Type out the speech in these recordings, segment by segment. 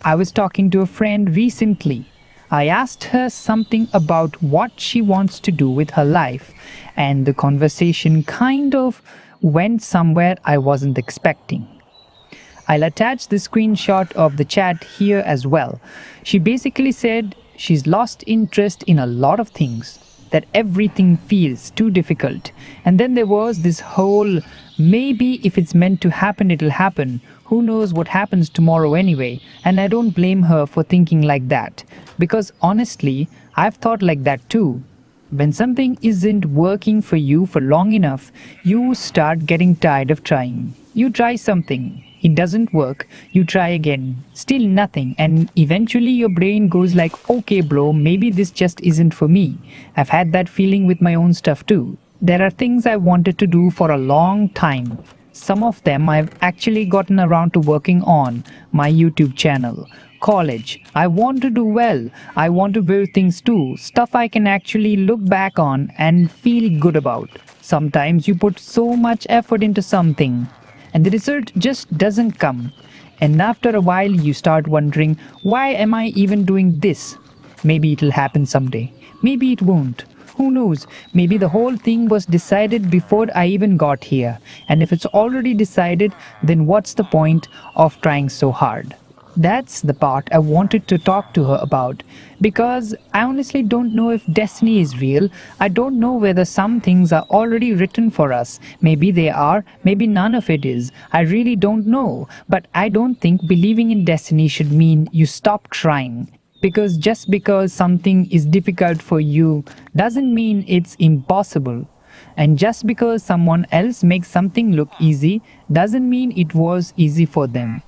I was talking to a friend recently. I asked her something about what she wants to do with her life, and the conversation kind of went somewhere I wasn't expecting. I'll attach the screenshot of the chat here as well. She basically said she's lost interest in a lot of things, that everything feels too difficult. And then there was this whole maybe if it's meant to happen, it'll happen. Who knows what happens tomorrow anyway? And I don't blame her for thinking like that. Because honestly, I've thought like that too. When something isn't working for you for long enough, you start getting tired of trying. You try something, it doesn't work, you try again, still nothing, and eventually your brain goes like, okay bro, maybe this just isn't for me. I've had that feeling with my own stuff too. There are things I wanted to do for a long time. Some of them I've actually gotten around to working on my YouTube channel. College. I want to do well. I want to build things too. Stuff I can actually look back on and feel good about. Sometimes you put so much effort into something and the result just doesn't come. And after a while, you start wondering, why am I even doing this? Maybe it'll happen someday. Maybe it won't. Who knows? Maybe the whole thing was decided before I even got here. And if it's already decided, then what's the point of trying so hard? That's the part I wanted to talk to her about because I honestly don't know if destiny is real. I don't know whether some things are already written for us. Maybe they are, maybe none of it is. I really don't know. But I don't think believing in destiny should mean you stop trying. Because just because something is difficult for you doesn't mean it's impossible. And just because someone else makes something look easy doesn't mean it was easy for them.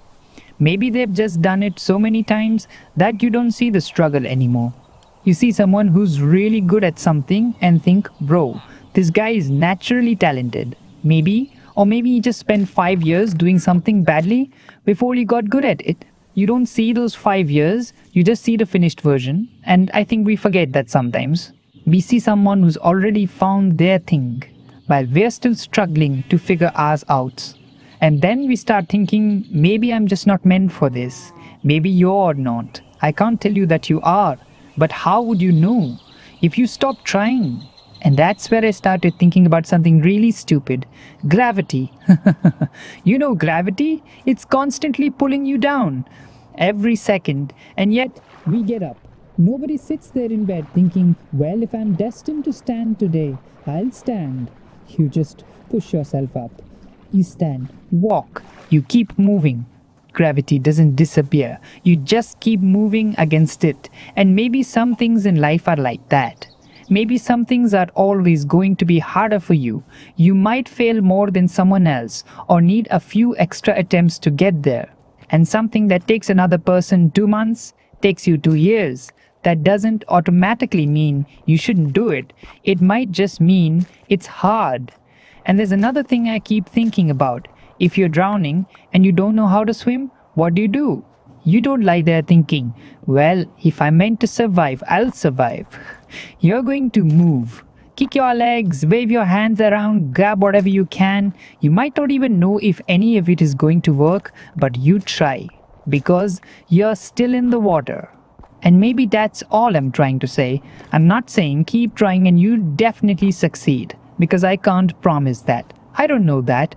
Maybe they've just done it so many times that you don't see the struggle anymore. You see someone who's really good at something and think, bro, this guy is naturally talented. Maybe, or maybe he just spent 5 years doing something badly before he got good at it. You don't see those 5 years, you just see the finished version. And I think we forget that sometimes. We see someone who's already found their thing, while we're still struggling to figure ours out. And then we start thinking, maybe I'm just not meant for this. Maybe you're not. I can't tell you that you are. But how would you know if you stop trying? And that's where I started thinking about something really stupid. Gravity. You know gravity? It's constantly pulling you down every second. And yet we get up. Nobody sits there in bed thinking, well, if I'm destined to stand today, I'll stand. You just push yourself up. You stand, walk, you keep moving. Gravity doesn't disappear. You just keep moving against it. And maybe some things in life are like that. Maybe some things are always going to be harder for you. You might fail more than someone else or need a few extra attempts to get there. And something that takes another person 2 months takes you 2 years. That doesn't automatically mean you shouldn't do it. It might just mean it's hard. And there's another thing I keep thinking about. If you're drowning and you don't know how to swim, what do? You don't lie there thinking, well, if I'm meant to survive, I'll survive. You're going to move. Kick your legs, wave your hands around, grab whatever you can. You might not even know if any of it is going to work, but you try. Because you're still in the water. And maybe that's all I'm trying to say. I'm not saying keep trying and you definitely succeed. Because I can't promise that. I don't know that.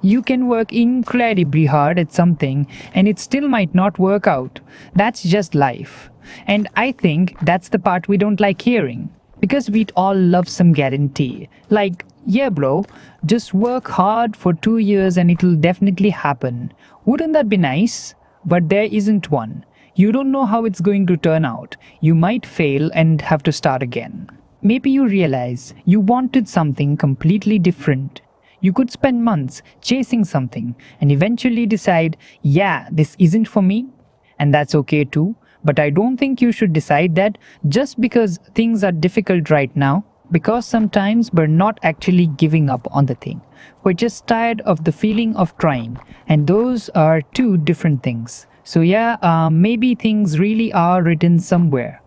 You can work incredibly hard at something and it still might not work out. That's just life. And I think that's the part we don't like hearing. Because we'd all love some guarantee. Like, yeah bro, just work hard for 2 years and it'll definitely happen. Wouldn't that be nice? But there isn't one. You don't know how it's going to turn out. You might fail and have to start again. Maybe you realize you wanted something completely different. You could spend months chasing something and eventually decide, yeah, this isn't for me. And that's okay too. But I don't think you should decide that just because things are difficult right now. Because sometimes we're not actually giving up on the thing. We're just tired of the feeling of trying. And those are two different things. So yeah, maybe things really are written somewhere.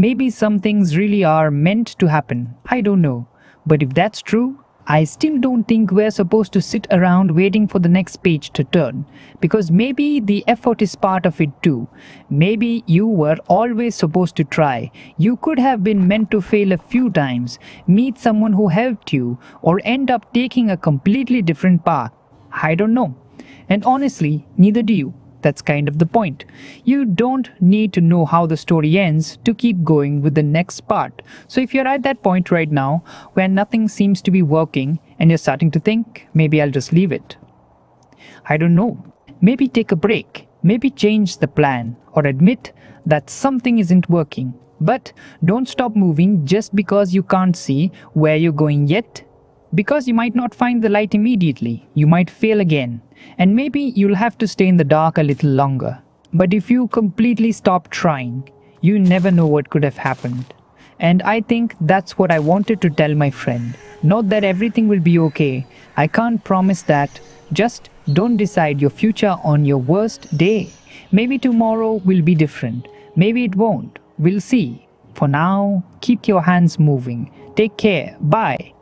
Maybe some things really are meant to happen. I don't know. But if that's true, I still don't think we're supposed to sit around waiting for the next page to turn, because maybe the effort is part of it too. Maybe you were always supposed to try. You could have been meant to fail a few times, meet someone who helped you, or end up taking a completely different path. I don't know. And honestly, neither do you. That's kind of the point. You don't need to know how the story ends to keep going with the next part. So if you're at that point right now where nothing seems to be working and you're starting to think, maybe I'll just leave it. I don't know. Maybe take a break. Maybe change the plan or admit that something isn't working. But don't stop moving just because you can't see where you're going yet. Because you might not find the light immediately, you might fail again, and maybe you'll have to stay in the dark a little longer. But if you completely stop trying, you never know what could have happened. And I think that's what I wanted to tell my friend. Not that everything will be okay, I can't promise that. Just don't decide your future on your worst day. Maybe tomorrow will be different, maybe it won't. We'll see. For now, keep your hands moving. Take care. Bye.